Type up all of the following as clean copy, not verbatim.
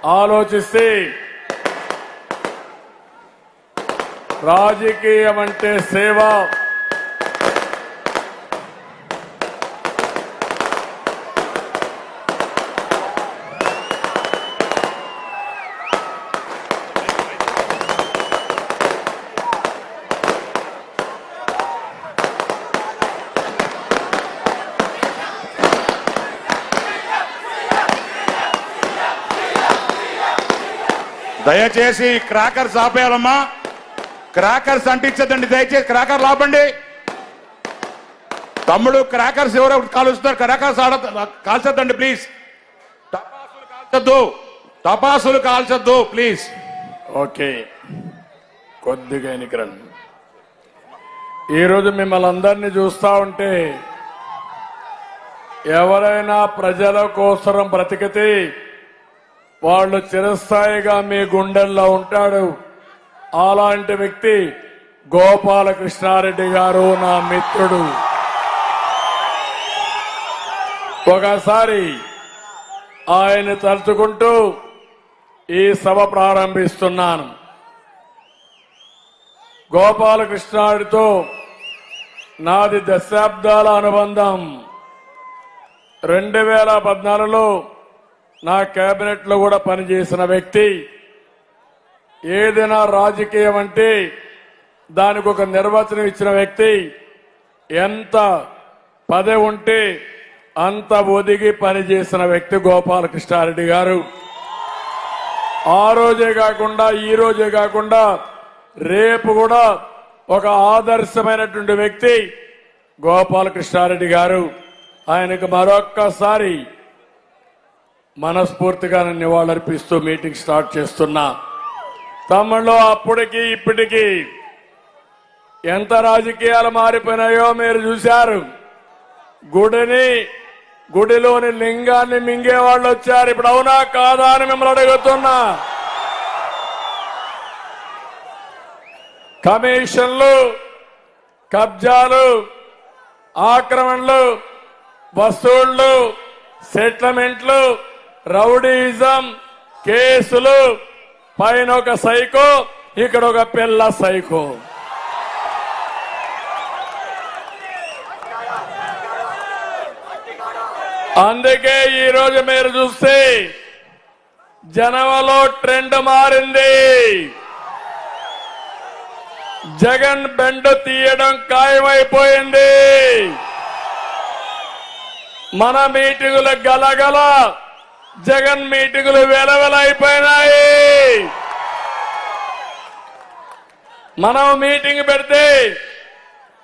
ఆలోచిస్తే రాజకీయం అంటే సేవ, దయచేసి క్రాకర్స్ ఆపేయాలమ్మా. క్రాకర్స్ అంటించదండి, దయచేసి క్రాకర్లు ఆపండి. తమ్ముడు క్రాకర్స్ ఎవరో కాలుస్తున్నారు, క్రాకర్స్ కాల్చొద్దండి ప్లీజ్. టపాసులు కాల్చొద్దు ప్లీజ్. ఓకే, కొద్దిగా ఎన్నికరండి. ఈరోజు మిమ్మల్ని అందరినీ చూస్తా ఉంటే ఎవరైనా ప్రజల కోసం బ్రతికితే వాళ్ళు చిరస్థాయిగా మీ గుండెల్లో ఉంటాడు. అలాంటి వ్యక్తి గోపాలకృష్ణారెడ్డి గారు, నా మిత్రుడు. ఒకసారి ఆయన తలుచుకుంటూ ఈ సభ ప్రారంభిస్తున్నాను. గోపాలకృష్ణారెడ్డితో నాది దశాబ్దాల అనుబంధం. 2014లో నా కేబినెట్ లో కూడా పనిచేసిన వ్యక్తి. ఏదైనా రాజకీయం అంటే దానికి ఒక నిర్వచనం ఇచ్చిన వ్యక్తి. ఎంత పదవి ఉంటే అంత ఒదిగి పనిచేసిన వ్యక్తి గోపాలకృష్ణారెడ్డి గారు. ఆ రోజే కాకుండా ఈ రోజే కాకుండా రేపు కూడా ఒక ఆదర్శమైనటువంటి వ్యక్తి గోపాలకృష్ణారెడ్డి గారు. ఆయనకు మరొక్కసారి మనస్ఫూర్తిగా నివాళులర్పిస్తూ మీటింగ్ స్టార్ట్ చేస్తున్నా. తమ్ముళ్ళు, అప్పటికి ఇప్పటికీ ఎంత రాజకీయాలు మారిపోయినాయో మీరు చూశారు. గుడిలోని లింగాన్ని మింగే వాళ్ళు వచ్చారు. ఇప్పుడు అవునా కాదా అని మిమ్మల్ని అడుగుతున్నా. కమిషన్లు, కబ్జాలు, ఆక్రమణలు, వసూళ్లు, సెటిల్మెంట్లు, రౌడీయిజం, కేసులు, పైన ఒక సైకో, ఇక్కడ ఒక పిల్ల సైకో. అందుకే ఈరోజు మీరు చూస్తే జనంలో ట్రెండ్ మారింది. జగన్ బెండు తీయడం ఖాయమైపోయింది. మన మీటింగులు గలగల, జగన్ మీటింగులు వెలవెల అయిపోయినాయి. మనం మీటింగ్ పెడితే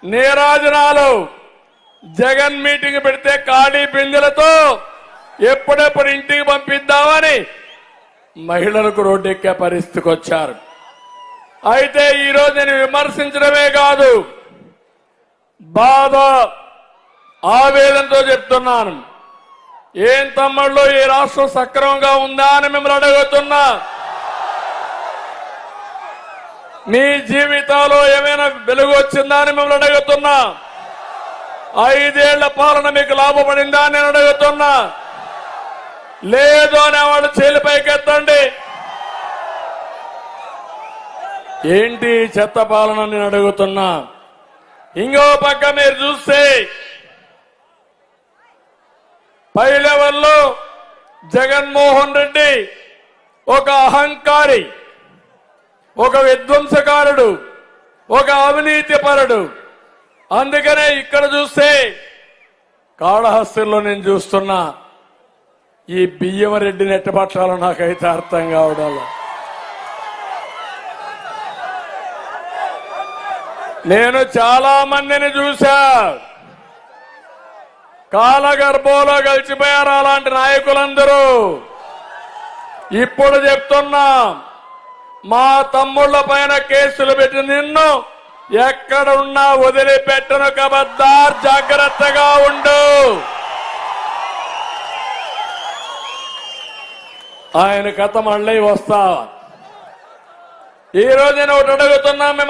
నీరాజనాలు, జగన్ మీటింగ్ పెడితే ఖాళీ బిందెలతో ఎప్పుడెప్పుడు ఇంటికి పంపిద్దామని మహిళలకు రోడ్డెక్కే పరిస్థితికి వచ్చారు. అయితే ఈరోజు నేను విమర్శించడమే కాదు, బాధ, ఆవేదనతో చెప్తున్నాను. ఏం తమ్ముళ్ళు, ఈ రాష్ట్రం సక్రమంగా ఉందా అని మిమ్మల్ని అడుగుతున్నా. మీ జీవితాల్లో ఏమైనా వెలుగు వచ్చిందా అని మిమ్మల్ని అడుగుతున్నా. 5 ఏళ్ల పాలన మీకు లాభపడిందా అని నేను అడుగుతున్నా. లేదు అనేవాళ్ళు చేలి పైకెత్తండి. ఏంటి చెత్త పాలన నేను అడుగుతున్నా. ఇంకో పక్క మీరు చూస్తే పై లెవెల్లో జగన్మోహన్ రెడ్డి ఒక అహంకారి, ఒక విధ్వంసకారుడు, ఒక అవినీతిపరుడు. అందుకనే ఇక్కడ చూస్తే కాళహస్తిలో నేను చూస్తున్నా ఈ బియ్యం రెడ్డిని ఎట్టపట్టాలో నాకైతే అర్థం కావడం. నేను చాలా మందిని చూశా, కాలగర్భంలో కలిసిపోయారు అలాంటి నాయకులందరూ. ఇప్పుడు చెప్తున్నా, మా తమ్ముళ్ల పైన కేసులు పెట్టి నిన్ను ఎక్కడున్నా వదిలిపెట్టను, కబద్దార్, జాగ్రత్తగా ఉండు. ఆయన కథ మళ్ళీ వస్తా. ఈ రోజు నేను ఒకటి అడుగుతున్నా మిమ్మల్ని.